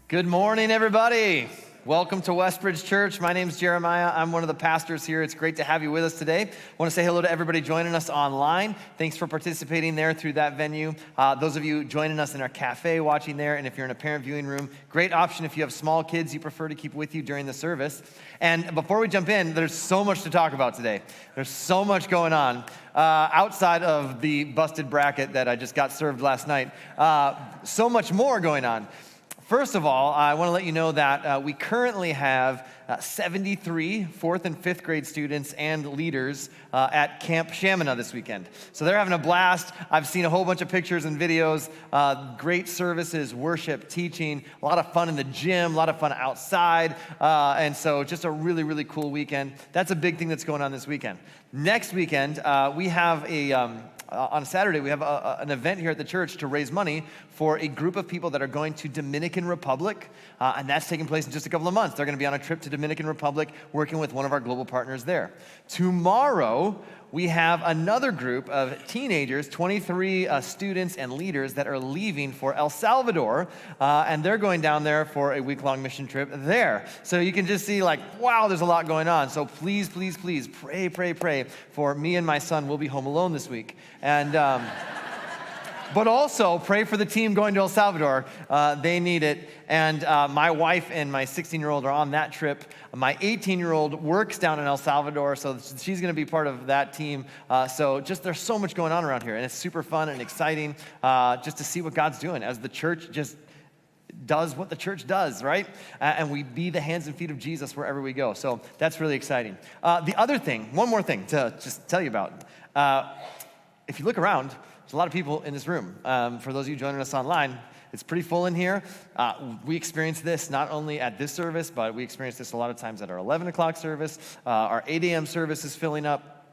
Good morning, everybody. Welcome to Westbridge Church. My name's Jeremiah. I'm one of the pastors here. It's great to have you with us today. I want to say hello to everybody joining us online. Thanks for participating there through that venue. Those of you joining us in our cafe, watching there, and if you're in a parent viewing room, great option if you have small kids you prefer to keep with you during the service. And before we jump in, there's so much to talk about today. There's so much going on outside of the busted bracket that I just got served last night. So much more going on. First of all, I want to let you know that we currently have 73 fourth and fifth grade students and leaders at Camp Shamina this weekend. So they're having a blast. I've seen a whole bunch of pictures and videos, great services, worship, teaching, a lot of fun in the gym, a lot of fun outside, and so just a really, really cool weekend. That's a big thing that's going on this weekend. Next weekend, we have on Saturday, we have an event here at the church to raise money for a group of people that are going to Dominican Republic, and that's taking place in just a couple of months. They're going to be on a trip to Dominican Republic working with one of our global partners there. Tomorrow, we have another group of teenagers, 23 students and leaders that are leaving for El Salvador, and they're going down there for a week-long mission trip there. So you can just see wow, there's a lot going on. So please, please, please pray for me and my son. We'll be home alone this week. And but also pray for the team going to El Salvador. They need it. And my wife and my 16-year-old are on that trip. My 18-year-old works down in El Salvador, so she's going to be part of that team. So just there's so much going on around here, and it's super fun and exciting just to see what God's doing as the church just does what the church does, right? And we be the hands and feet of Jesus wherever we go. So that's really exciting. The other thing, one more thing to just tell you about. If you look around, there's a lot of people in this room. For those of you joining us online, it's pretty full in here. We experience this not only at this service, but we experience this a lot of times at our 11 o'clock service. Our 8 a.m. service is filling up.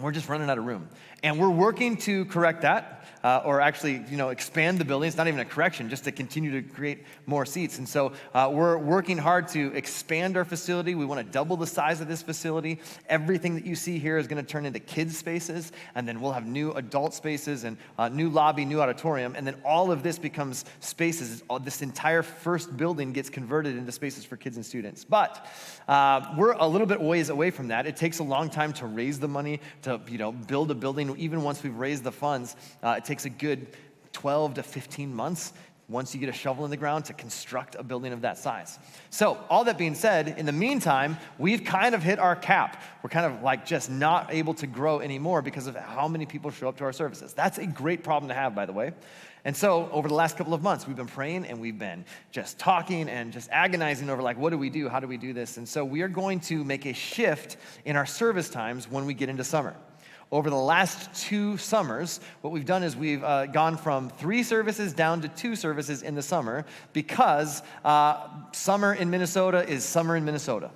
We're just running out of room. And we're working to correct that, or actually, expand the building. It's not even a correction, just to continue to create more seats. And so we're working hard to expand our facility. We want to double the size of this facility. Everything that you see here is going to turn into kids' spaces, and then we'll have new adult spaces and new lobby, new auditorium, and then all of this becomes spaces. This entire first building gets converted into spaces for kids and students. But we're a little bit ways away from that. It takes a long time to raise the money to build a building. Even once we've raised the funds, it takes a good 12 to 15 months once you get a shovel in the ground to construct a building of that size. So all that being said, in the meantime, we've kind of hit our cap. We're kind of just not able to grow anymore because of how many people show up to our services. That's a great problem to have, by the way. And so over the last couple of months, we've been praying and we've been just talking and just agonizing over what do we do? How do we do this? And so we are going to make a shift in our service times when we get into summer. Over the last 2 summers, what we've done is we've gone from 3 services down to 2 services in the summer because summer in Minnesota is summer in Minnesota.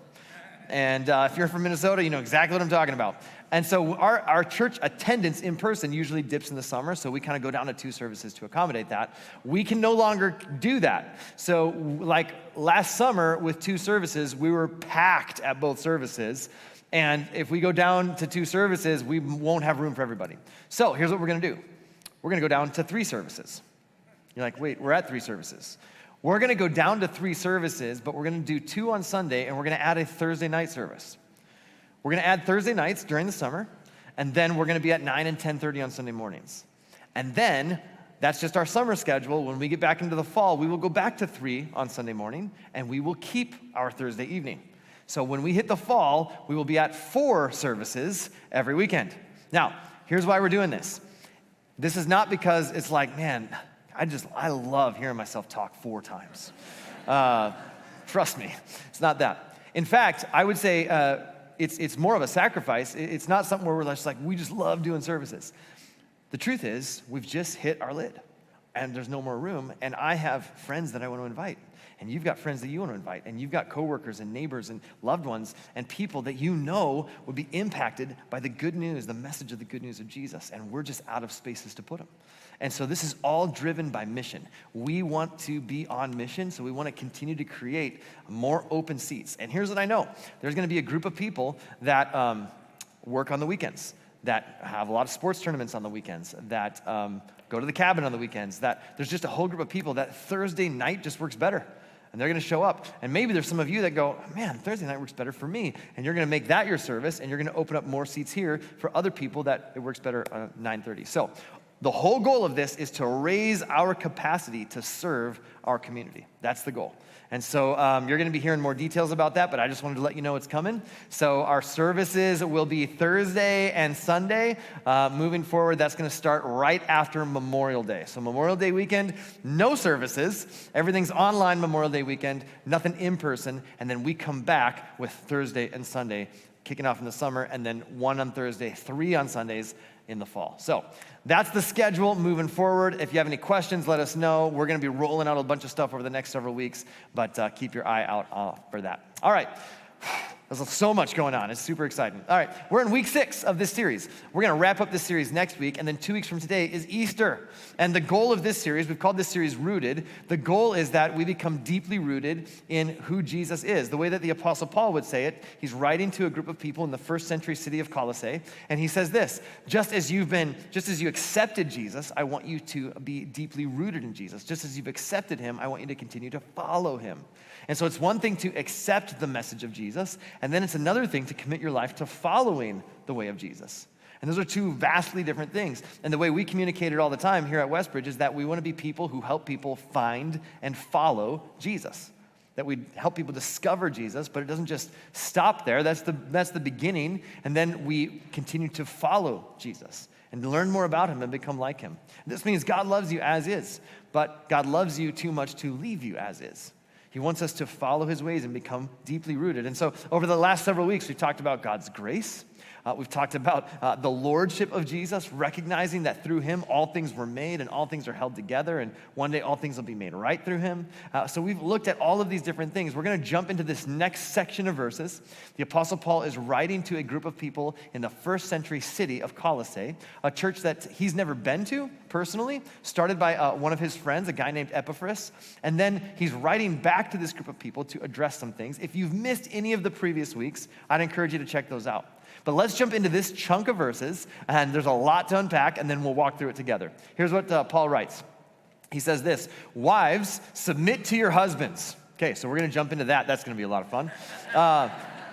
And if you're from Minnesota, you know exactly what I'm talking about. And so our church attendance in person usually dips in the summer, so we kind of go down to 2 services to accommodate that. We can no longer do that. So last summer with 2 services, we were packed at both services. And if we go down to 2 services, we won't have room for everybody. So here's what we're going to do. We're going to go down to 3 services. You're like, wait, we're at 3 services. We're going to go down to 3 services, but we're going to do 2 on Sunday, and we're going to add a Thursday night service. We're going to add Thursday nights during the summer, and then we're going to be at 9 and 10:30 on Sunday mornings. And then that's just our summer schedule. When we get back into the fall, we will go back to 3 on Sunday morning, and we will keep our Thursday evening. So when we hit the fall, we will be at 4 services every weekend. Now, here's why we're doing this. This is not because it's man, I love hearing myself talk 4 times. Trust me, it's not that. In fact, I would say it's more of a sacrifice. It's not something where we're just we just love doing services. The truth is, we've just hit our lid, and there's no more room, and I have friends that I want to invite. And you've got friends that you want to invite, and you've got coworkers and neighbors and loved ones and people that would be impacted by the good news, the message of the good news of Jesus, and we're just out of spaces to put them. And so this is all driven by mission. We want to be on mission, so we want to continue to create more open seats. And here's what I know. There's going to be a group of people that work on the weekends, that have a lot of sports tournaments on the weekends, that go to the cabin on the weekends, that there's just a whole group of people that Thursday night just works better. And they're going to show up. And maybe there's some of you that go, man, Thursday night works better for me. And you're going to make that your service, and you're going to open up more seats here for other people that it works better at 9:30. So the whole goal of this is to raise our capacity to serve our community. That's the goal. And so you're going to be hearing more details about that, but I just wanted to let you know it's coming. So our services will be Thursday and Sunday. Moving forward, that's going to start right after Memorial Day. So Memorial Day weekend, no services. Everything's online Memorial Day weekend, nothing in person. And then we come back with Thursday and Sunday, kicking off in the summer, and then 1 on Thursday, 3 on Sundays in the fall. So that's the schedule moving forward. If you have any questions, let us know. We're going to be rolling out a bunch of stuff over the next several weeks, but keep your eye out for that. All right. There's so much going on. It's super exciting. All right, we're in week 6 of this series. We're going to wrap up this series next week, and then 2 weeks from today is Easter. And the goal of this series, we've called this series Rooted. The goal is that we become deeply rooted in who Jesus is. The way that the Apostle Paul would say it, he's writing to a group of people in the first century city of Colossae, and he says this: just as you accepted Jesus, I want you to be deeply rooted in Jesus. Just as you've accepted him, I want you to continue to follow him. And so it's one thing to accept the message of Jesus, and then it's another thing to commit your life to following the way of Jesus. And those are two vastly different things. And the way we communicate it all the time here at Westbridge is that we want to be people who help people find and follow Jesus. That we help people discover Jesus, but it doesn't just stop there. That's the beginning, and then we continue to follow Jesus and learn more about him and become like him. This means God loves you as is, but God loves you too much to leave you as is. He wants us to follow his ways and become deeply rooted. And so over the last several weeks, we've talked about God's grace. We've talked about the lordship of Jesus, recognizing that through him, all things were made and all things are held together. And one day, all things will be made right through him. So we've looked at all of these different things. We're going to jump into this next section of verses. The Apostle Paul is writing to a group of people in the first century city of Colossae, a church that he's never been to personally, started by one of his friends, a guy named Epaphras. And then he's writing back to this group of people to address some things. If you've missed any of the previous weeks, I'd encourage you to check those out. But let's jump into this chunk of verses, and there's a lot to unpack, and then we'll walk through it together. Here's what Paul writes. He says this: wives, submit to your husbands. Okay, so we're going to jump into that. That's going to be a lot of fun.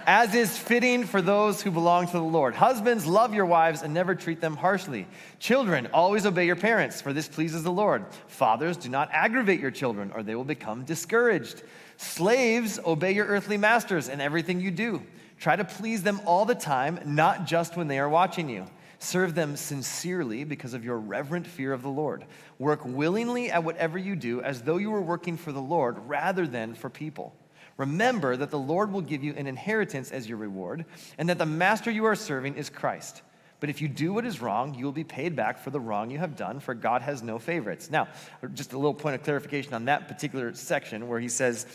As is fitting for those who belong to the Lord. Husbands, love your wives and never treat them harshly. Children, always obey your parents, for this pleases the Lord. Fathers, do not aggravate your children, or they will become discouraged. Slaves, obey your earthly masters in everything you do. Try to please them all the time, not just when they are watching you. Serve them sincerely because of your reverent fear of the Lord. Work willingly at whatever you do, as though you were working for the Lord rather than for people. Remember that the Lord will give you an inheritance as your reward, and that the master you are serving is Christ. But if you do what is wrong, you will be paid back for the wrong you have done, for God has no favorites. Now, just a little point of clarification on that particular section where he says,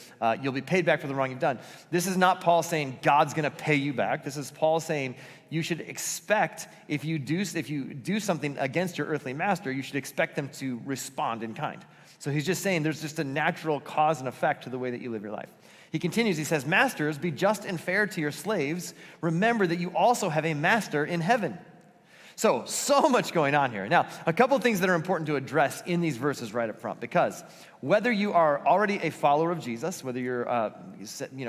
you'll be paid back for the wrong you've done. This is not Paul saying God's going to pay you back. This is Paul saying you should expect, if you do something against your earthly master, you should expect them to respond in kind. So he's just saying there's just a natural cause and effect to the way that you live your life. He continues, he says, masters, be just and fair to your slaves. Remember that you also have a master in heaven. So much going on here. Now, a couple of things that are important to address in these verses right up front, because whether you are already a follower of Jesus, whether you're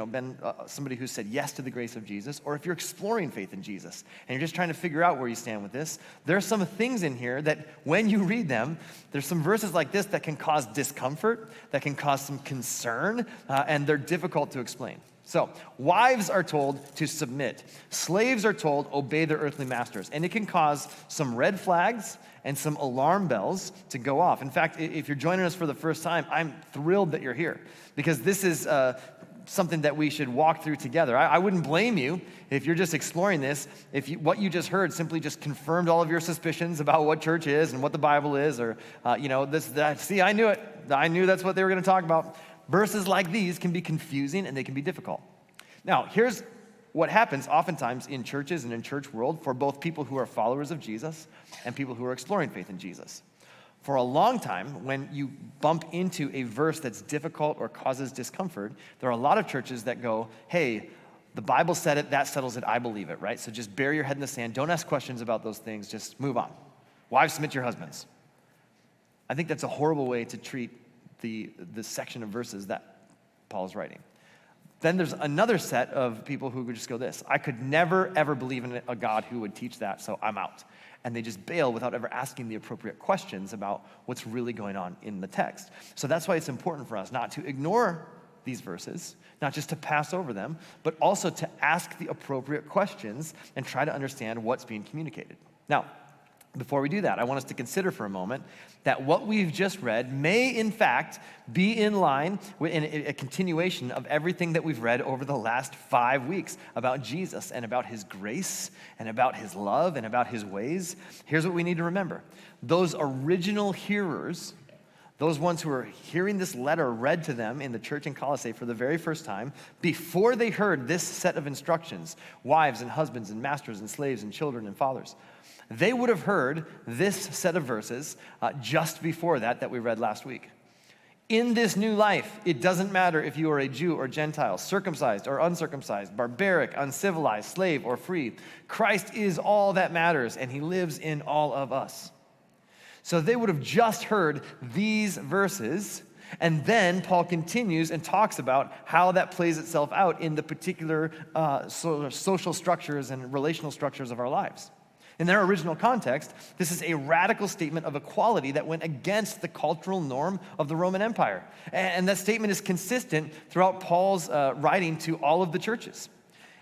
been somebody who said yes to the grace of Jesus, or if you're exploring faith in Jesus and you're just trying to figure out where you stand with this, there are some things in here that when you read them, there's some verses like this that can cause discomfort, that can cause some concern, and they're difficult to explain. So, wives are told to submit. Slaves are told obey their earthly masters. And it can cause some red flags and some alarm bells to go off. In fact, if you're joining us for the first time, I'm thrilled that you're here, because this is something that we should walk through together. I wouldn't blame you if you're just exploring this, what you just heard simply just confirmed all of your suspicions about what church is and what the Bible is, or, see, I knew it. I knew that's what they were going to talk about. Verses like these can be confusing and they can be difficult. Now, here's what happens oftentimes in churches and in church world for both people who are followers of Jesus and people who are exploring faith in Jesus. For a long time, when you bump into a verse that's difficult or causes discomfort, there are a lot of churches that go, hey, the Bible said it, that settles it, I believe it, right? So just bury your head in the sand. Don't ask questions about those things. Just move on. Wives, submit to your husbands. I think that's a horrible way to treat the section of verses that Paul's writing. Then there's another set of people who would just go this: I could never, ever believe in a God who would teach that, so I'm out. And they just bail without ever asking the appropriate questions about what's really going on in the text. So that's why it's important for us not to ignore these verses, not just to pass over them, but also to ask the appropriate questions and try to understand what's being communicated. Now, before we do that, I want us to consider for a moment that what we've just read may, in fact, be in line with a continuation of everything that we've read over the last 5 weeks about Jesus and about his grace and about his love and about his ways. Here's what we need to remember. Those original hearers, those ones who are hearing this letter read to them in the church in Colossae for the very first time, before they heard this set of instructions, wives and husbands and masters and slaves and children and fathers, they would have heard this set of verses just before that we read last week. In this new life, it doesn't matter if you are a Jew or Gentile, circumcised or uncircumcised, barbaric, uncivilized, slave or free. Christ is all that matters, and he lives in all of us. So they would have just heard these verses, and then Paul continues and talks about how that plays itself out in the particular social structures and relational structures of our lives. In their original context, this is a radical statement of equality that went against the cultural norm of the Roman Empire. And that statement is consistent throughout Paul's writing to all of the churches.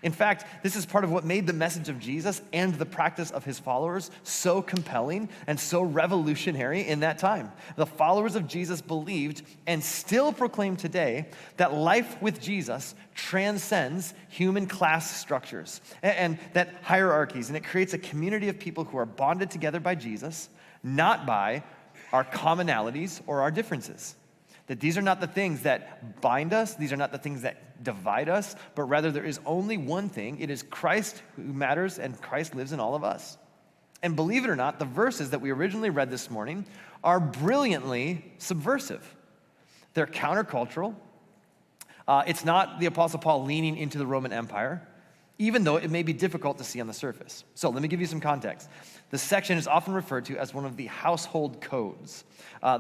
In fact, this is part of what made the message of Jesus and the practice of his followers so compelling and so revolutionary in that time. The followers of Jesus believed and still proclaim today that life with Jesus transcends human class structures and that hierarchies, and it creates a community of people who are bonded together by Jesus, not by our commonalities or our differences. That these are not the things that bind us, these are not the things that divide us, but rather there is only one thing. It is Christ who matters, and Christ lives in all of us. And believe it or not, the verses that we originally read this morning are brilliantly subversive. They're countercultural. It's not the Apostle Paul leaning into the Roman Empire, even though it may be difficult to see on the surface. So let me give you some context. This section is often referred to as one of the household codes.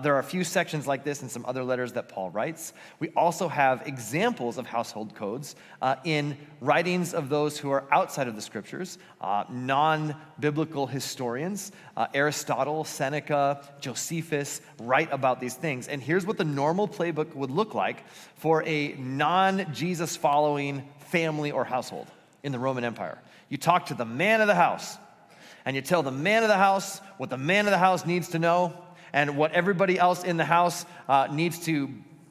There are a few sections like this in some other letters that Paul writes. We also have examples of household codes in writings of those who are outside of the scriptures, non-biblical historians. Aristotle, Seneca, Josephus write about these things. And here's what the normal playbook would look like for a non-Jesus following family or household in the Roman Empire. You talk to the man of the house, and you tell the man of the house what the man of the house needs to know and what everybody else in the house needs to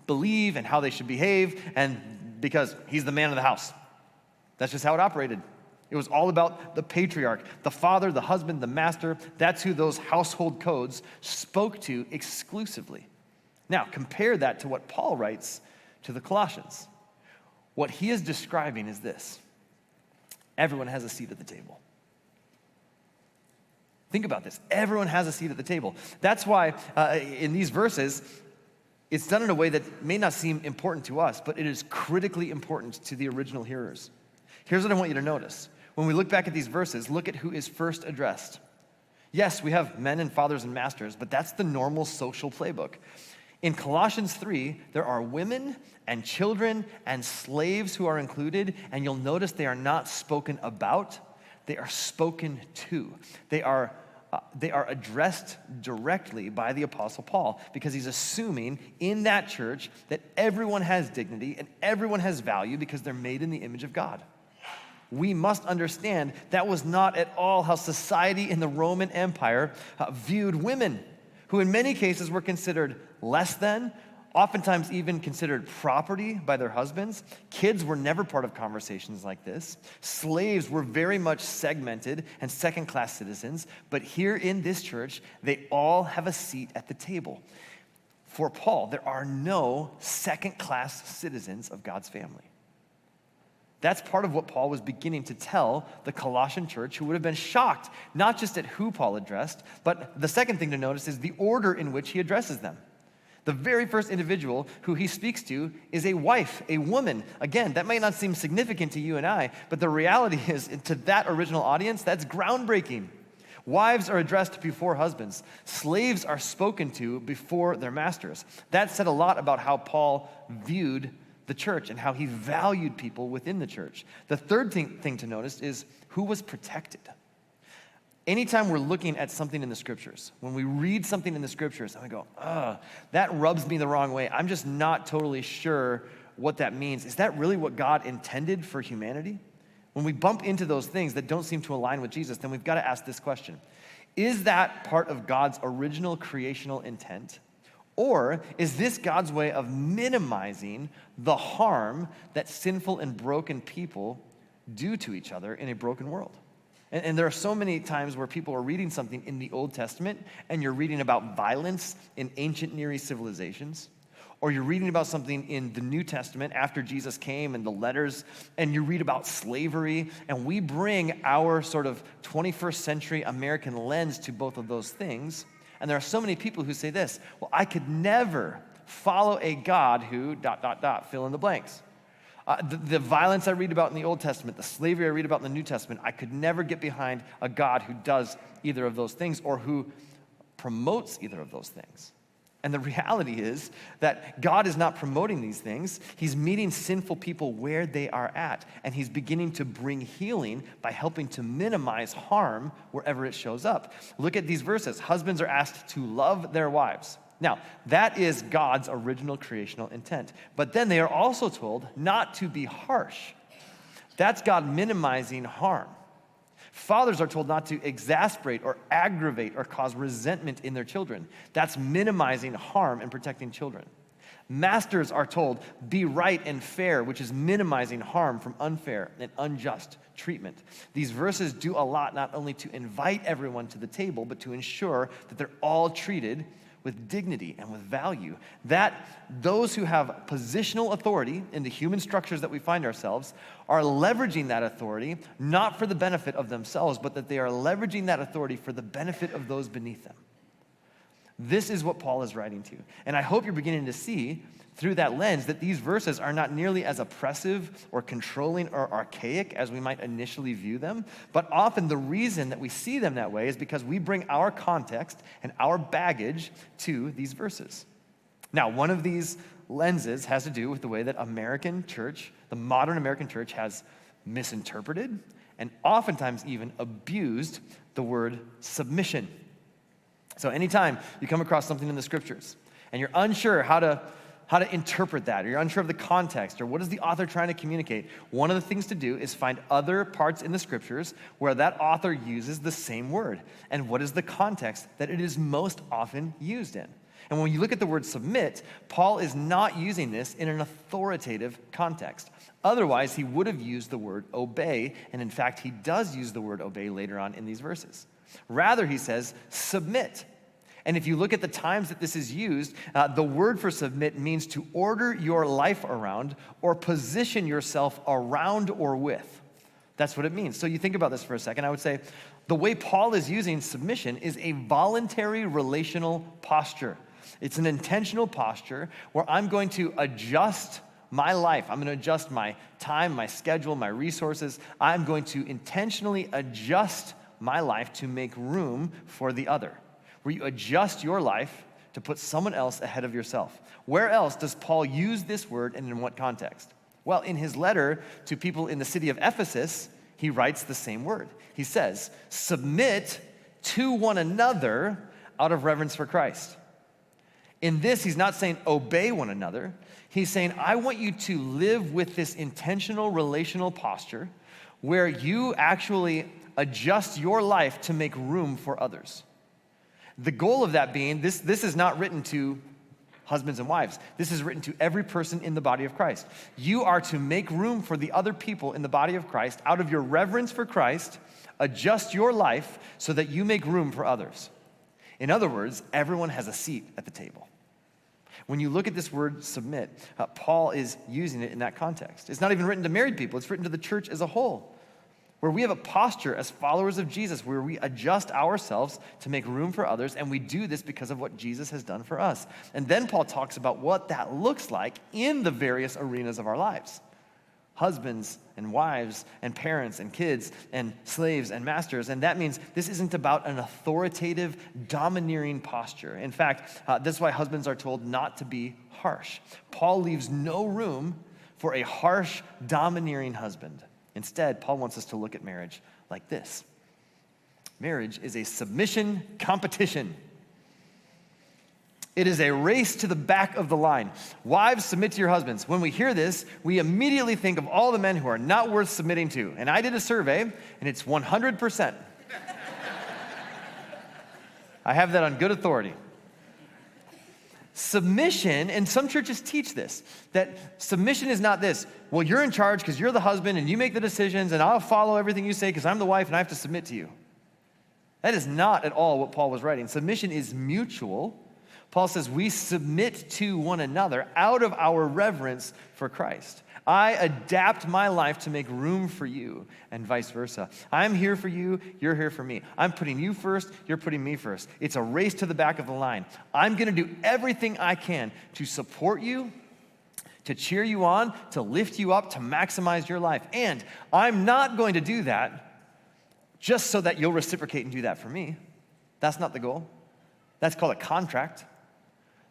believe and how they should behave, and because he's the man of the house. That's just how it operated. It was all about the patriarch, the father, the husband, the master. That's who those household codes spoke to exclusively. Now, compare that to what Paul writes to the Colossians. What he is describing is this: everyone has a seat at the table. Think about this. Everyone has a seat at the table. That's why in these verses, it's done in a way that may not seem important to us, but it is critically important to the original hearers. Here's what I want you to notice. When we look back at these verses, look at who is first addressed. Yes, we have men and fathers and masters, but that's the normal social playbook. In Colossians 3, there are women and children and slaves who are included, and you'll notice they are not spoken about, they are spoken to. They are addressed directly by the Apostle Paul because he's assuming in that church that everyone has dignity and everyone has value because they're made in the image of God. We must understand that was not at all how society in the Roman Empire viewed women, who in many cases were considered less than, oftentimes even considered property by their husbands. Kids were never part of conversations like this. Slaves were very much segmented and second-class citizens, but here in this church, they all have a seat at the table. For Paul, there are no second-class citizens of God's family. That's part of what Paul was beginning to tell the Colossian church, who would have been shocked, not just at who Paul addressed, but the second thing to notice is the order in which he addresses them. The very first individual who he speaks to is a wife, a woman. Again, that might not seem significant to you and I, but the reality is, to that original audience, that's groundbreaking. Wives are addressed before husbands. Slaves are spoken to before their masters. That said a lot about how Paul viewed the church and how he valued people within the church. The third thing to notice is who was protected. Anytime we're looking at something in the scriptures, when we read something in the scriptures and we go, that rubs me the wrong way, I'm just not totally sure what that means. Is that really what God intended for humanity? When we bump into those things that don't seem to align with Jesus, then we've got to ask this question. Is that part of God's original creational intent? Or is this God's way of minimizing the harm that sinful and broken people do to each other in a broken world? And there are so many times where people are reading something in the Old Testament and you're reading about violence in ancient Near East civilizations, or you're reading about something in the New Testament after Jesus came and the letters, and you read about slavery, and we bring our sort of 21st century American lens to both of those things. And there are so many people who say this, well, I could never follow a God who ... fill in the blanks. The violence I read about in the Old Testament, the slavery I read about in the New Testament, I could never get behind a God who does either of those things or who promotes either of those things. And the reality is that God is not promoting these things. He's meeting sinful people where they are at, and he's beginning to bring healing by helping to minimize harm wherever it shows up. Look at these verses. Husbands are asked to love their wives. Now, that is God's original creational intent. But then they are also told not to be harsh. That's God minimizing harm. Fathers are told not to exasperate or aggravate or cause resentment in their children. That's minimizing harm and protecting children. Masters are told, be right and fair, which is minimizing harm from unfair and unjust treatment. These verses do a lot not only to invite everyone to the table, but to ensure that they're all treated with dignity and with value, that those who have positional authority in the human structures that we find ourselves are leveraging that authority, not for the benefit of themselves, but that they are leveraging that authority for the benefit of those beneath them. This is what Paul is writing to. And I hope you're beginning to see through that lens that these verses are not nearly as oppressive or controlling or archaic as we might initially view them, but often the reason that we see them that way is because we bring our context and our baggage to these verses. Now, one of these lenses has to do with the way that American church, the modern American church, has misinterpreted and oftentimes even abused the word submission. So anytime you come across something in the scriptures and you're unsure how to interpret that, or you're unsure of the context, or what is the author trying to communicate, one of the things to do is find other parts in the scriptures where that author uses the same word. And what is the context that it is most often used in? And when you look at the word submit, Paul is not using this in an authoritative context. Otherwise, he would have used the word obey, and in fact, he does use the word obey later on in these verses. Rather, he says, submit. And if you look at the times that this is used, the word for submit means to order your life around or position yourself around or with. That's what it means. So you think about this for a second. I would say the way Paul is using submission is a voluntary relational posture. It's an intentional posture where I'm going to adjust my life. I'm going to adjust my time, my schedule, my resources. I'm going to intentionally adjust my life to make room for the other, where you adjust your life to put someone else ahead of yourself. Where else does Paul use this word and in what context? Well, in his letter to people in the city of Ephesus, he writes the same word. He says, submit to one another out of reverence for Christ. In this, he's not saying obey one another. He's saying, I want you to live with this intentional relational posture where you actually adjust your life to make room for others. The goal of that being, this is not written to husbands and wives. This is written to every person in the body of Christ. You are to make room for the other people in the body of Christ. Out of your reverence for Christ, adjust your life so that you make room for others. In other words, everyone has a seat at the table. When you look at this word submit, Paul is using it in that context. It's not even written to married people. It's written to the church as a whole, where we have a posture as followers of Jesus where we adjust ourselves to make room for others, and we do this because of what Jesus has done for us. And then Paul talks about what that looks like in the various arenas of our lives. Husbands and wives and parents and kids and slaves and masters. And that means this isn't about an authoritative, domineering posture. In fact, that's why husbands are told not to be harsh. Paul leaves no room for a harsh, domineering husband. Instead, Paul wants us to look at marriage like this. Marriage is a submission competition. It is a race to the back of the line. Wives, submit to your husbands. When we hear this, we immediately think of all the men who are not worth submitting to. And I did a survey, and it's 100%. I have that on good authority. Submission, and some churches teach this, that submission is not this, well, you're in charge because you're the husband and you make the decisions and I'll follow everything you say because I'm the wife and I have to submit to you. That is not at all what Paul was writing. Submission is mutual. Paul says we submit to one another out of our reverence for Christ. I adapt my life to make room for you and vice versa. I'm here for you, you're here for me. I'm putting you first, you're putting me first. It's a race to the back of the line. I'm going to do everything I can to support you, to cheer you on, to lift you up, to maximize your life. And I'm not going to do that just so that you'll reciprocate and do that for me. That's not the goal. That's called a contract.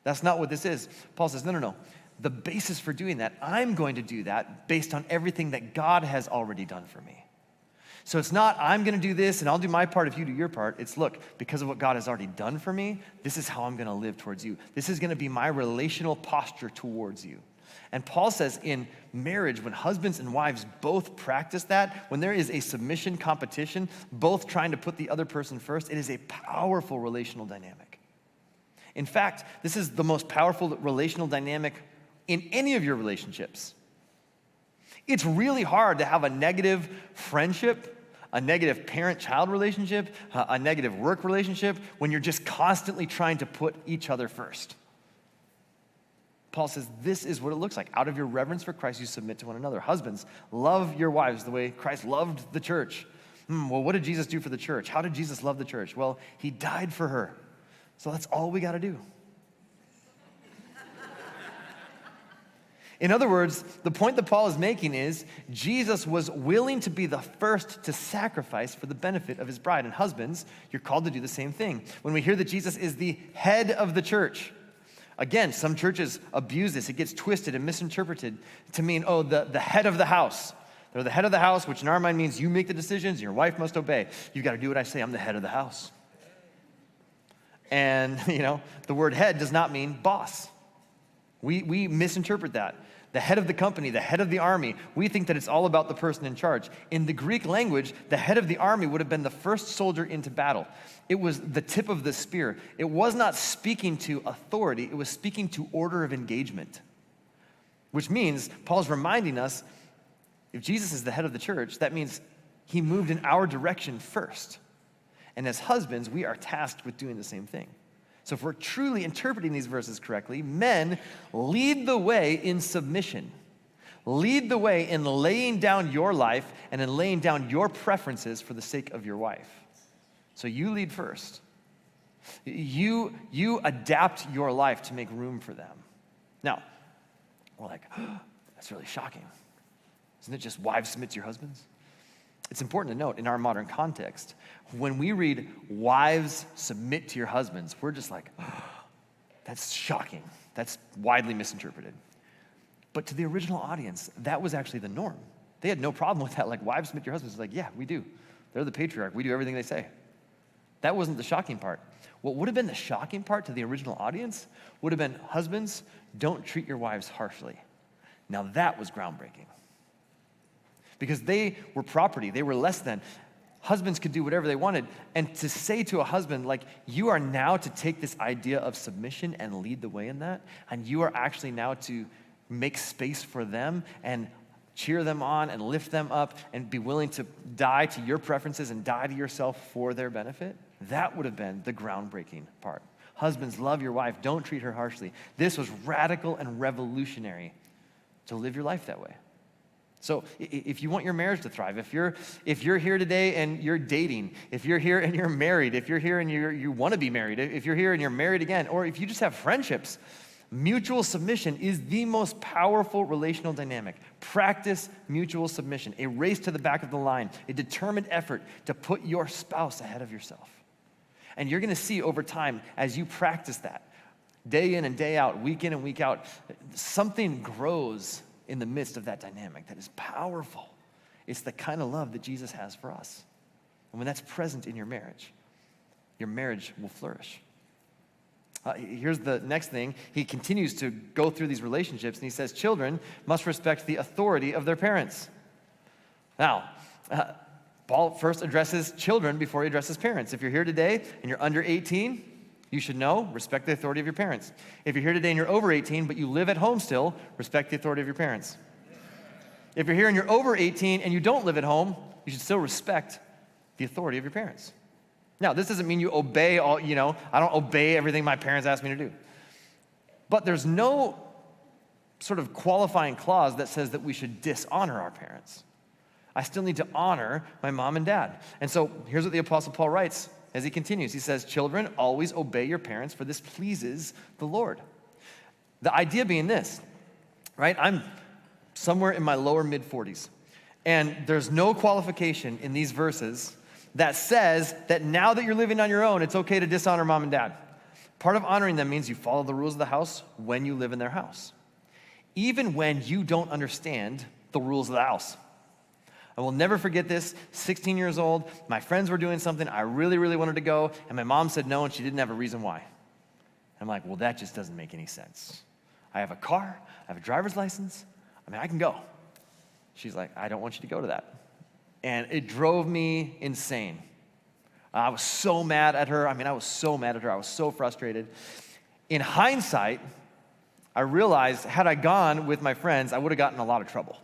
That's not what this is. Paul says, no. The basis for doing that, I'm going to do that based on everything that God has already done for me. So it's not, I'm going to do this and I'll do my part if you do your part. It's, look, because of what God has already done for me, this is how I'm going to live towards you. This is going to be my relational posture towards you. And Paul says in marriage, when husbands and wives both practice that, when there is a submission competition, both trying to put the other person first, it is a powerful relational dynamic. In fact, this is the most powerful relational dynamic in any of your relationships. It's really hard to have a negative friendship, a negative parent-child relationship, a negative work relationship when you're just constantly trying to put each other first. Paul says this is what it looks like. Out of your reverence for Christ, you submit to one another. Husbands, love your wives the way Christ loved the church. Well, what did Jesus do for the church? How did Jesus love the church? Well, he died for her. So that's all we got to do. In other words, the point that Paul is making is Jesus was willing to be the first to sacrifice for the benefit of his bride. And husbands, you're called to do the same thing. When we hear that Jesus is the head of the church, again, some churches abuse this. It gets twisted and misinterpreted to mean, the head of the house. They're the head of the house, which in our mind means you make the decisions and your wife must obey. You got to do what I say. I'm the head of the house. And, the word head does not mean boss. We misinterpret that. The head of the company, the head of the army, we think that it's all about the person in charge. In the Greek language, the head of the army would have been the first soldier into battle. It was the tip of the spear. It was not speaking to authority, it was speaking to order of engagement. Which means, Paul's reminding us, if Jesus is the head of the church, that means he moved in our direction first. And as husbands, we are tasked with doing the same thing. So if we're truly interpreting these verses correctly, men, lead the way in submission. Lead the way in laying down your life and in laying down your preferences for the sake of your wife. So you lead first. You adapt your life to make room for them. Now, we're like, that's really shocking. Isn't it just wives submit to your husbands? It's important to note in our modern context, when we read wives submit to your husbands, we're just like, that's shocking. That's widely misinterpreted. But to the original audience, that was actually the norm. They had no problem with that. Like, wives submit to your husbands. It's like, yeah, we do. They're the patriarch. We do everything they say. That wasn't the shocking part. What would have been the shocking part to the original audience would have been, husbands, don't treat your wives harshly. Now that was groundbreaking. Because they were property, they were less than. Husbands could do whatever they wanted. And to say to a husband, like, you are now to take this idea of submission and lead the way in that, and you are actually now to make space for them and cheer them on and lift them up and be willing to die to your preferences and die to yourself for their benefit, that would have been the groundbreaking part. Husbands, love your wife. Don't treat her harshly. This was radical and revolutionary to live your life that way. So if you want your marriage to thrive, if you're here today and you're dating, if you're here and you're married, if you're here and you want to be married, if you're here and you're married again, or if you just have friendships, mutual submission is the most powerful relational dynamic. Practice mutual submission, a race to the back of the line, a determined effort to put your spouse ahead of yourself. And you're going to see over time, as you practice that, day in and day out, week in and week out, something grows in the midst of that dynamic that is powerful. It's the kind of love that Jesus has for us. And when that's present in your marriage will flourish. Here's the next thing. He continues to go through these relationships, and he says, children must respect the authority of their parents. Now, Paul first addresses children before he addresses parents. If you're here today and you're under 18, you should know, respect the authority of your parents. If you're here today and you're over 18, but you live at home still, respect the authority of your parents. If you're here and you're over 18 and you don't live at home, you should still respect the authority of your parents. Now, this doesn't mean you obey all, I don't obey everything my parents ask me to do. But there's no sort of qualifying clause that says that we should dishonor our parents. I still need to honor my mom and dad. And so here's what the Apostle Paul writes as he continues. He says, children, always obey your parents, for this pleases the Lord. The idea being this, right? I'm somewhere in my lower mid-40s, and there's no qualification in these verses that says that now that you're living on your own, it's okay to dishonor mom and dad. Part of honoring them means you follow the rules of the house when you live in their house, even when you don't understand the rules of the house. I will never forget this. 16 years old, my friends were doing something, I really, really wanted to go, and my mom said no, and she didn't have a reason why. I'm like, well, that just doesn't make any sense. I have a car, I have a driver's license, I can go. She's like, I don't want you to go to that. And it drove me insane. I was so mad at her. I was so frustrated. In hindsight, I realized had I gone with my friends, I would have gotten in a lot of trouble.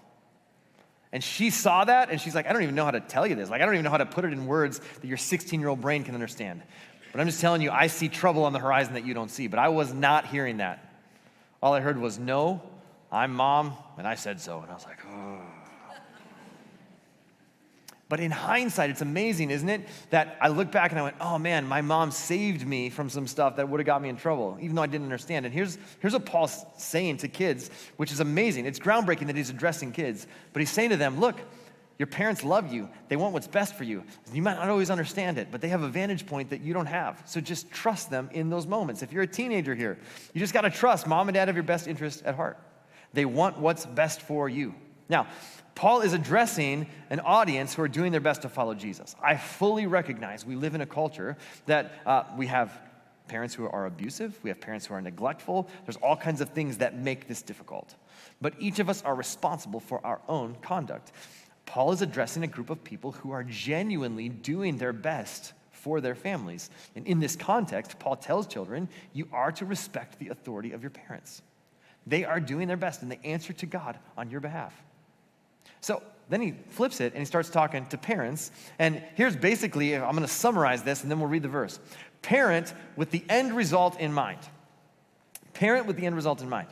And she saw that, and she's like, I don't even know how to tell you this. I don't even know how to put it in words that your 16-year-old brain can understand. But I'm just telling you, I see trouble on the horizon that you don't see. But I was not hearing that. All I heard was, no, I'm mom, and I said so. And I was like, oh. But in hindsight, it's amazing, isn't it? That I look back and I went, oh man, my mom saved me from some stuff that would have got me in trouble, even though I didn't understand. And here's what Paul's saying to kids, which is amazing. It's groundbreaking that he's addressing kids. But he's saying to them, look, your parents love you. They want what's best for you. You might not always understand it, but they have a vantage point that you don't have. So just trust them in those moments. If you're a teenager here, you just got to trust mom and dad have your best interest at heart. They want what's best for you. Now, Paul is addressing an audience who are doing their best to follow Jesus. I fully recognize we live in a culture that we have parents who are abusive, we have parents who are neglectful. There's all kinds of things that make this difficult. But each of us are responsible for our own conduct. Paul is addressing a group of people who are genuinely doing their best for their families. And in this context, Paul tells children, you are to respect the authority of your parents. They are doing their best, and they answer to God on your behalf. So then he flips it and he starts talking to parents. And here's basically, I'm going to summarize this and then we'll read the verse. Parent with the end result in mind. Parent with the end result in mind.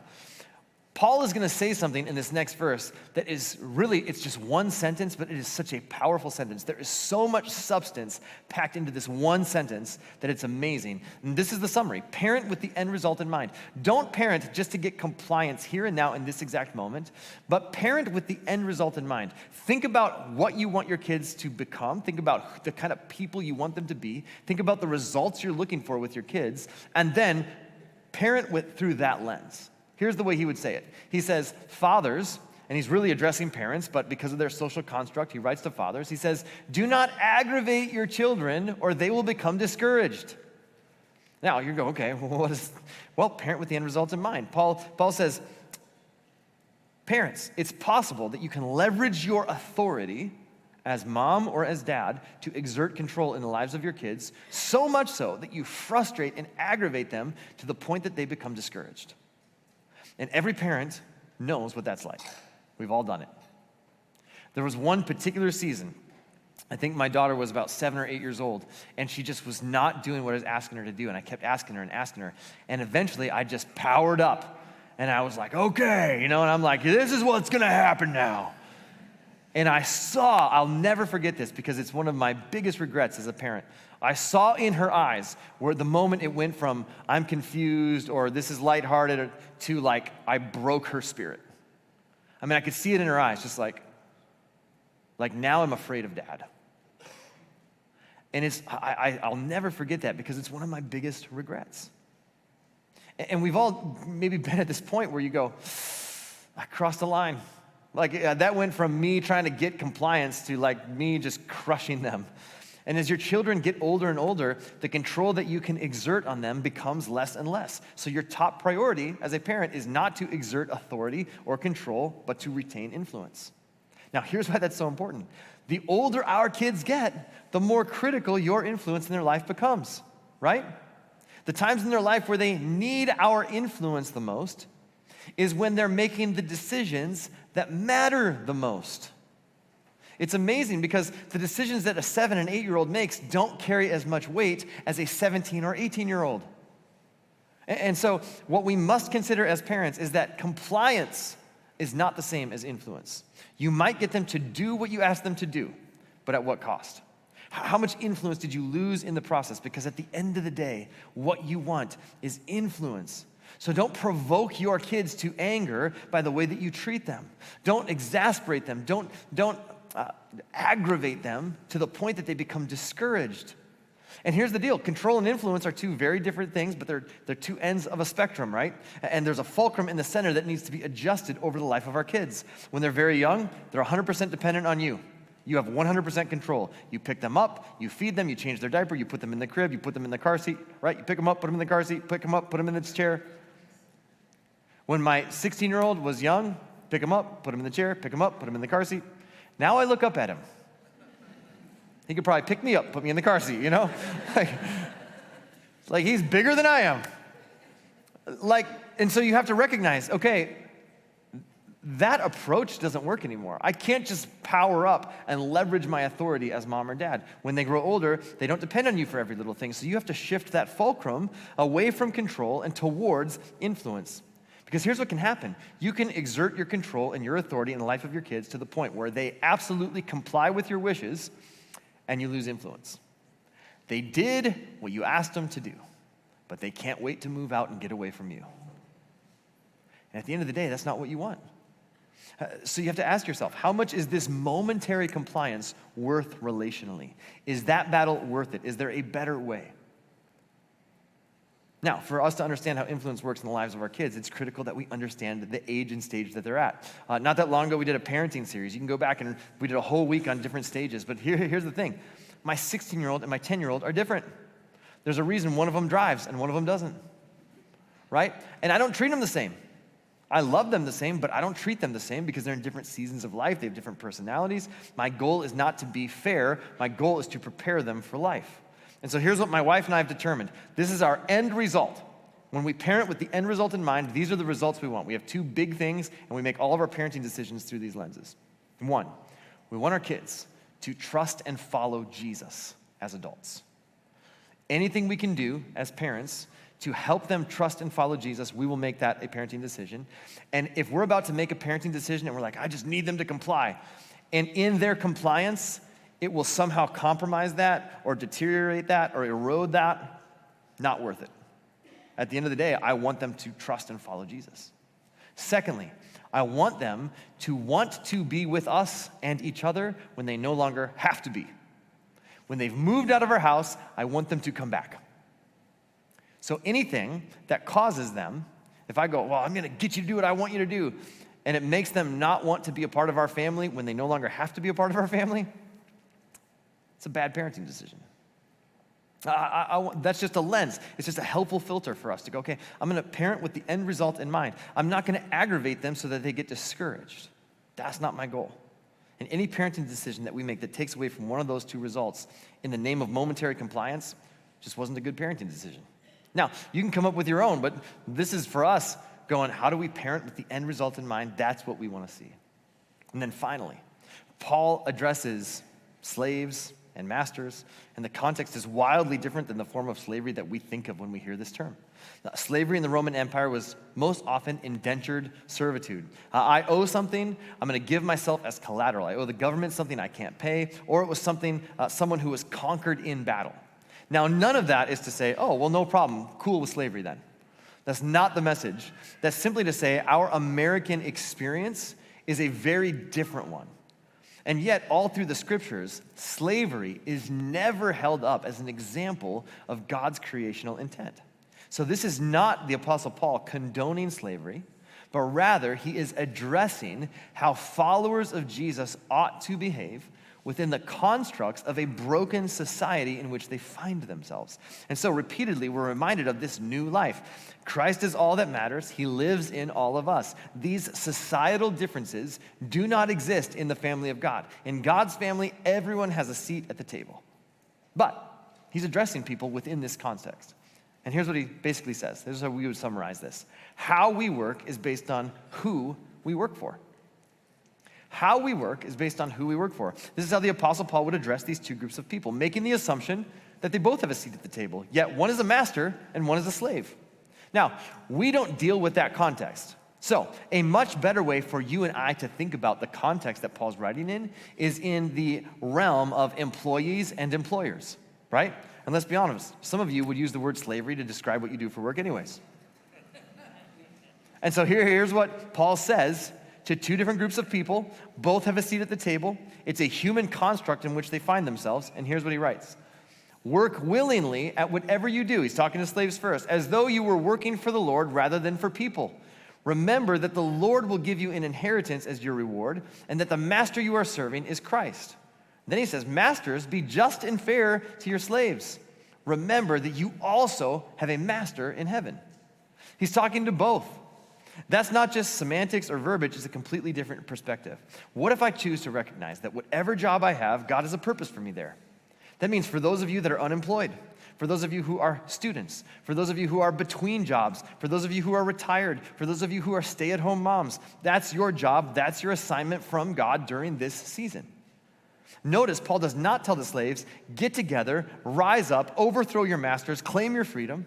Paul is going to say something in this next verse that is really, it's just one sentence, but it is such a powerful sentence. There is so much substance packed into this one sentence that it's amazing. And this is the summary. Parent with the end result in mind. Don't parent just to get compliance here and now in this exact moment, but parent with the end result in mind. Think about what you want your kids to become. Think about the kind of people you want them to be. Think about the results you're looking for with your kids, and then parent through that lens. Here's the way he would say it. He says, fathers, and he's really addressing parents, but because of their social construct, he writes to fathers. He says, do not aggravate your children or they will become discouraged. Now, you go, okay, well, parent with the end result in mind. Paul says, parents, it's possible that you can leverage your authority as mom or as dad to exert control in the lives of your kids, so much so that you frustrate and aggravate them to the point that they become discouraged. And every parent knows what that's like. We've all done it. There was one particular season, I think my daughter was about 7 or 8 years old, and she just was not doing what I was asking her to do, and I kept asking her, and eventually I just powered up, and I was like, okay, and I'm like, this is what's gonna happen now. And I'll never forget this because it's one of my biggest regrets as a parent. I saw in her eyes where the moment it went from I'm confused or this is lighthearted to like I broke her spirit. I could see it in her eyes, just like now I'm afraid of dad. And I'll never forget that because it's one of my biggest regrets. And we've all maybe been at this point where you go, I crossed the line. That went from me trying to get compliance to me just crushing them. And as your children get older and older, the control that you can exert on them becomes less and less. So your top priority as a parent is not to exert authority or control, but to retain influence. Now, here's why that's so important. The older our kids get, the more critical your influence in their life becomes, right? The times in their life where they need our influence the most is when they're making the decisions that matter the most. It's amazing because the decisions that a 7 and 8-year-old makes don't carry as much weight as a 17 or 18-year-old. And so what we must consider as parents is that compliance is not the same as influence. You might get them to do what you ask them to do, but at what cost? How much influence did you lose in the process? Because at the end of the day, what you want is influence. So don't provoke your kids to anger by the way that you treat them. Don't exasperate them. Don't aggravate them to the point that they become discouraged. And here's the deal. Control and influence are two very different things, but they're two ends of a spectrum, right? And there's a fulcrum in the center that needs to be adjusted over the life of our kids. When they're very young, they're 100% dependent on you. You have 100% control. You pick them up, you feed them, you change their diaper, you put them in the crib, you put them in the car seat, right? You pick them up, put them in the car seat, pick them up, put them in this chair. When my 16-year-old was young, pick him up, put him in the chair, pick him up, put him in the car seat. Now I look up at him. He could probably pick me up, put me in the car seat, you know? like he's bigger than I am. And so you have to recognize, okay, that approach doesn't work anymore. I can't just power up and leverage my authority as mom or dad. When they grow older, they don't depend on you for every little thing. So you have to shift that fulcrum away from control and towards influence. Because here's what can happen. You can exert your control and your authority in the life of your kids to the point where they absolutely comply with your wishes and you lose influence. They did what you asked them to do, but they can't wait to move out and get away from you. And at the end of the day, that's not what you want. So you have to ask yourself, how much is this momentary compliance worth relationally? Is that battle worth it? Is there a better way? Now, for us to understand how influence works in the lives of our kids, it's critical that we understand the age and stage that they're at. Not that long ago, we did a parenting series. You can go back and we did a whole week on different stages. But here's the thing. My 16-year-old and my 10-year-old are different. There's a reason one of them drives and one of them doesn't, right? And I don't treat them the same. I love them the same, but I don't treat them the same because they're in different seasons of life. They have different personalities. My goal is not to be fair. My goal is to prepare them for life. And so here's what my wife and I have determined. This is our end result. When we parent with the end result in mind, these are the results we want. We have two big things, and we make all of our parenting decisions through these lenses. One, we want our kids to trust and follow Jesus as adults. Anything we can do as parents to help them trust and follow Jesus, we will make that a parenting decision. And if we're about to make a parenting decision and we're like, I just need them to comply, and in their compliance, it will somehow compromise that or deteriorate that or erode that, not worth it. At the end of the day, I want them to trust and follow Jesus. Secondly, I want them to want to be with us and each other when they no longer have to be. When they've moved out of our house, I want them to come back. So anything that causes them, if I go, well, I'm going to get you to do what I want you to do, and it makes them not want to be a part of our family when they no longer have to be a part of our family, it's a bad parenting decision. That's just a lens. It's just a helpful filter for us to go, okay, I'm going to parent with the end result in mind. I'm not going to aggravate them so that they get discouraged. That's not my goal. And any parenting decision that we make that takes away from one of those two results in the name of momentary compliance just wasn't a good parenting decision. Now, you can come up with your own, but this is for us going, how do we parent with the end result in mind? That's what we want to see. And then finally, Paul addresses slaves and masters, and the context is wildly different than the form of slavery that we think of when we hear this term. Now, slavery in the Roman Empire was most often indentured servitude. I owe something, I'm going to give myself as collateral. I owe the government something I can't pay, or it was something, someone who was conquered in battle. Now, none of that is to say, oh, well, no problem, cool with slavery then. That's not the message. That's simply to say our American experience is a very different one. And yet, all through the scriptures, slavery is never held up as an example of God's creational intent. So this is not the Apostle Paul condoning slavery, but rather he is addressing how followers of Jesus ought to behave within the constructs of a broken society in which they find themselves. And so repeatedly, we're reminded of this new life. Christ is all that matters. He lives in all of us. These societal differences do not exist in the family of God. In God's family, everyone has a seat at the table. But he's addressing people within this context. And here's what he basically says. This is how we would summarize this. How we work is based on who we work for. How we work is based on who we work for. This is how the Apostle Paul would address these two groups of people, making the assumption that they both have a seat at the table, yet one is a master and one is a slave. Now, we don't deal with that context. So, a much better way for you and I to think about the context that Paul's writing in is in the realm of employees and employers, right? And let's be honest, some of you would use the word slavery to describe what you do for work anyways. And so here's what Paul says to two different groups of people. Both have a seat at the table. It's a human construct in which they find themselves. And here's what he writes. Work willingly at whatever you do. He's talking to slaves first, as though you were working for the Lord rather than for people. Remember that the Lord will give you an inheritance as your reward, and that the master you are serving is Christ. Then he says, masters, be just and fair to your slaves. Remember that you also have a master in heaven. He's talking to both. That's not just semantics or verbiage, it's a completely different perspective. What if I choose to recognize that whatever job I have, God has a purpose for me there? That means for those of you that are unemployed, for those of you who are students, for those of you who are between jobs, for those of you who are retired, for those of you who are stay-at-home moms, that's your job, that's your assignment from God during this season. Notice, Paul does not tell the slaves, get together, rise up, overthrow your masters, claim your freedom.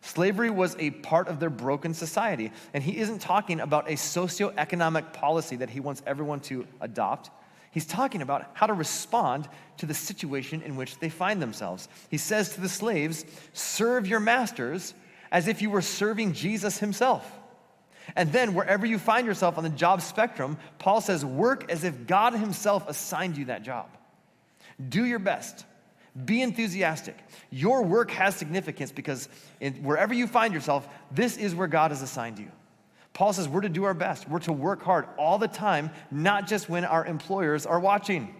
Slavery was a part of their broken society, and he isn't talking about a socioeconomic policy that he wants everyone to adopt. He's talking about how to respond to the situation in which they find themselves. He says to the slaves, serve your masters as if you were serving Jesus himself. And then wherever you find yourself on the job spectrum, Paul says, work as if God himself assigned you that job. Do your best. Be enthusiastic. Your work has significance because wherever you find yourself, this is where God has assigned you. Paul says we're to do our best. We're to work hard all the time, not just when our employers are watching,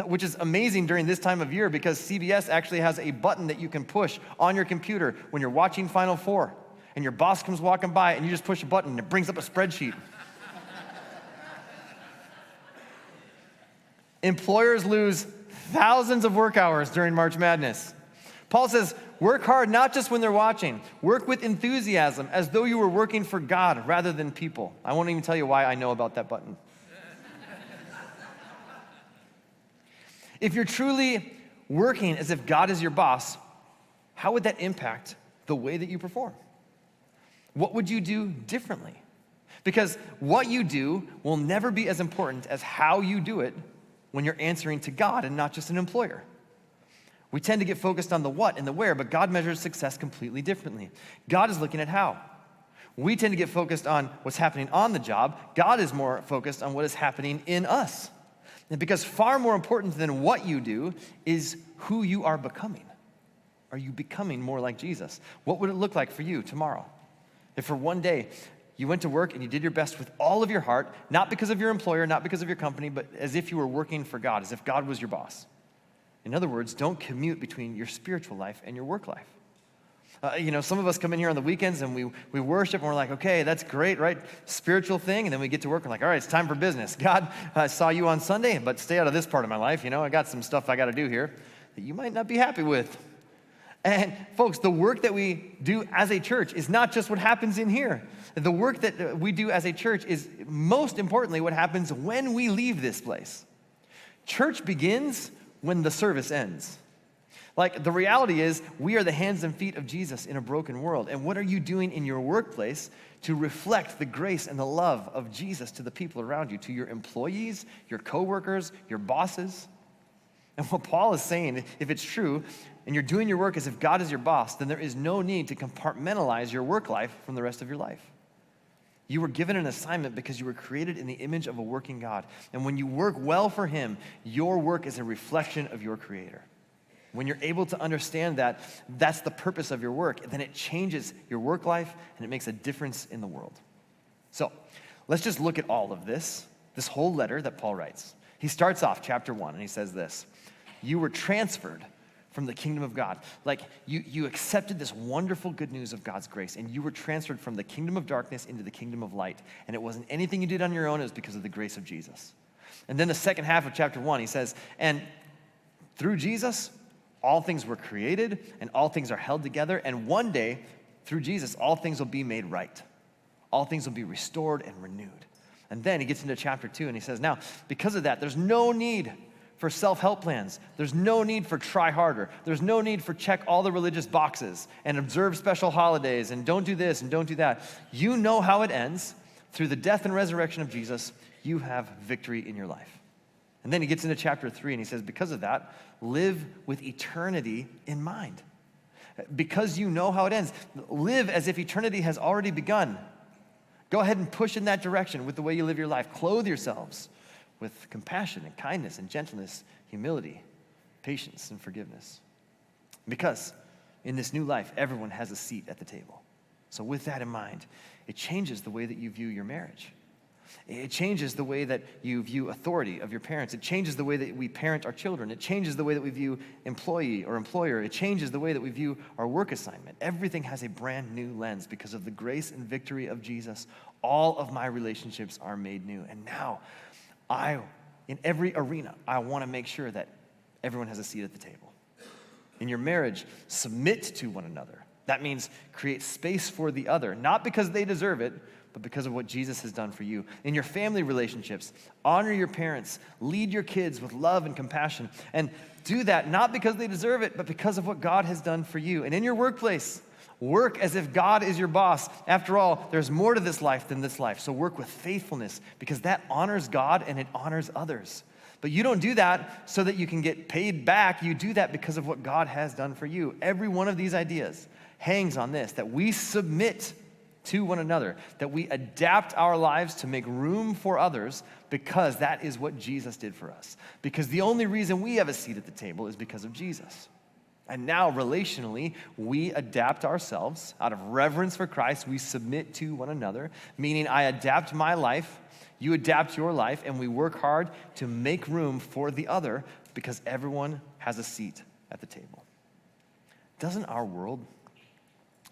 which is amazing during this time of year because CBS actually has a button that you can push on your computer when you're watching Final Four and your boss comes walking by and you just push a button and it brings up a spreadsheet. Employers lose thousands of work hours during March Madness. Paul says, work hard not just when they're watching. Work with enthusiasm as though you were working for God rather than people. I won't even tell you why I know about that button. If you're truly working as if God is your boss, how would that impact the way that you perform? What would you do differently? Because what you do will never be as important as how you do it when you're answering to God and not just an employer. We tend to get focused on the what and the where, but God measures success completely differently. God is looking at how. We tend to get focused on what's happening on the job. God is more focused on what is happening in us. And because far more important than what you do is who you are becoming. Are you becoming more like Jesus? What would it look like for you tomorrow? If for one day you went to work and you did your best with all of your heart, not because of your employer, not because of your company, but as if you were working for God, as if God was your boss. In other words, don't commute between your spiritual life and your work life. Some of us come in here on the weekends and we worship and we're like, okay, that's great, right? Spiritual thing. And then we get to work and we're like, all right, it's time for business. God, I saw you on Sunday, but stay out of this part of my life. I got some stuff I got to do here that you might not be happy with. And folks, the work that we do as a church is not just what happens in here. The work that we do as a church is most importantly what happens when we leave this place. Church begins when the service ends. Like, the reality is, we are the hands and feet of Jesus in a broken world. And what are you doing in your workplace to reflect the grace and the love of Jesus to the people around you, to your employees, your coworkers, your bosses? And what Paul is saying, if it's true, and you're doing your work as if God is your boss, then there is no need to compartmentalize your work life from the rest of your life. You were given an assignment because you were created in the image of a working God. And when you work well for him, your work is a reflection of your Creator. When you're able to understand that, that's the purpose of your work, then it changes your work life and it makes a difference in the world. So let's just look at all of this whole letter that Paul writes. He starts off chapter 1 and he says this: you were transferred from the kingdom of God. Like you accepted this wonderful good news of God's grace, and you were transferred from the kingdom of darkness into the kingdom of light. And it wasn't anything you did on your own, it was because of the grace of Jesus. And then the second half of chapter 1, he says, and through Jesus, all things were created and all things are held together. And one day, through Jesus, all things will be made right. All things will be restored and renewed. And then he gets into chapter 2 and he says, now, because of that, there's no need for self-help plans. There's no need for try harder. There's no need for check all the religious boxes and observe special holidays and don't do this and don't do that. You know how it ends. Through the death and resurrection of Jesus, you have victory in your life. And then he gets into chapter 3 and he says, because of that, live with eternity in mind. Because you know how it ends, live as if eternity has already begun. Go ahead and push in that direction with the way you live your life. Clothe yourselves with compassion and kindness and gentleness, humility, patience, and forgiveness. Because in this new life, everyone has a seat at the table. So with that in mind, it changes the way that you view your marriage. It changes the way that you view authority of your parents. It changes the way that we parent our children. It changes the way that we view employee or employer. It changes the way that we view our work assignment. Everything has a brand new lens because of the grace and victory of Jesus. All of my relationships are made new. And now, in every arena, I want to make sure that everyone has a seat at the table. In your marriage, submit to one another. That means create space for the other, not because they deserve it, but because of what Jesus has done for you. In your family relationships, honor your parents, lead your kids with love and compassion, and do that not because they deserve it, but because of what God has done for you. And in your workplace, work as if God is your boss. After all, there's more to this life than this life. So work with faithfulness because that honors God and it honors others. But you don't do that so that you can get paid back. You do that because of what God has done for you. Every one of these ideas hangs on this, that we submit to one another, that we adapt our lives to make room for others because that is what Jesus did for us. Because the only reason we have a seat at the table is because of Jesus. And now, relationally, we adapt ourselves out of reverence for Christ. We submit to one another, meaning I adapt my life, you adapt your life, and we work hard to make room for the other because everyone has a seat at the table. Doesn't our world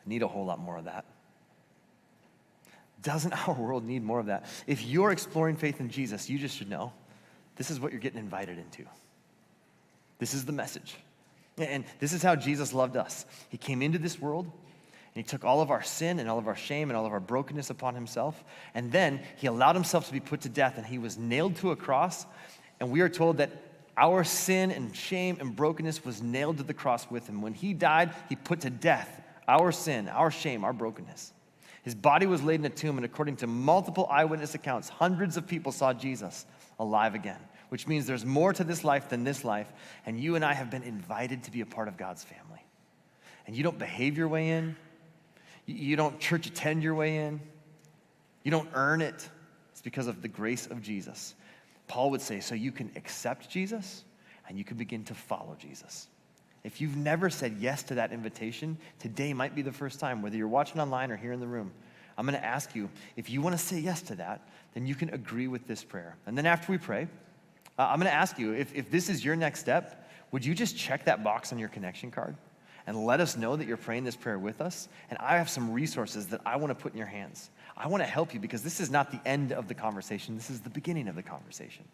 need a whole lot more of that? Doesn't our world need more of that? If you're exploring faith in Jesus, you just should know this is what you're getting invited into. This is the message. And this is how Jesus loved us. He came into this world, and he took all of our sin and all of our shame and all of our brokenness upon himself. And then he allowed himself to be put to death, and he was nailed to a cross. And we are told that our sin and shame and brokenness was nailed to the cross with him. When he died, he put to death our sin, our shame, our brokenness. His body was laid in a tomb, and according to multiple eyewitness accounts, hundreds of people saw Jesus alive again, which means there's more to this life than this life, and you and I have been invited to be a part of God's family. And you don't behave your way in. You don't church attend your way in. You don't earn it. It's because of the grace of Jesus. Paul would say, so you can accept Jesus, and you can begin to follow Jesus. If you've never said yes to that invitation, today might be the first time, whether you're watching online or here in the room. I'm going to ask you, if you want to say yes to that, then you can agree with this prayer. And then after we pray, I'm going to ask you, if this is your next step, would you just check that box on your connection card and let us know that you're praying this prayer with us? And I have some resources that I want to put in your hands. I want to help you because this is not the end of the conversation. This is the beginning of the conversation.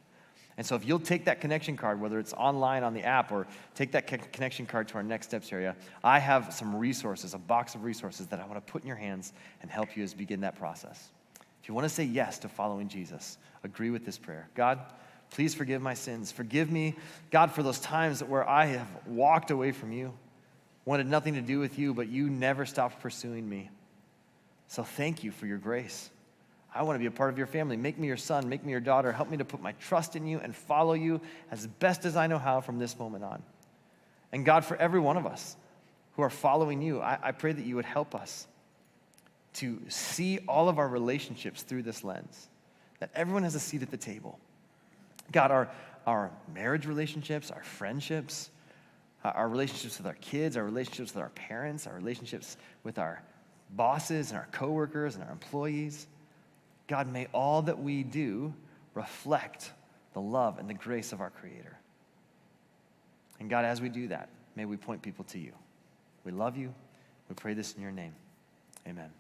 And so if you'll take that connection card, whether it's online on the app or take that connection card to our next steps area, I have some resources, a box of resources that I want to put in your hands and help you as you begin that process. If you want to say yes to following Jesus, agree with this prayer. God, please forgive my sins. Forgive me, God, for those times where I have walked away from you, wanted nothing to do with you, but you never stopped pursuing me. So thank you for your grace. I want to be a part of your family. Make me your son, make me your daughter. Help me to put my trust in you and follow you as best as I know how from this moment on. And God, for every one of us who are following you, I pray that you would help us to see all of our relationships through this lens, that everyone has a seat at the table. God, our marriage relationships, our friendships, our relationships with our kids, our relationships with our parents, our relationships with our bosses and our coworkers and our employees, God, may all that we do reflect the love and the grace of our Creator. And God, as we do that, may we point people to you. We love you. We pray this in your name. Amen.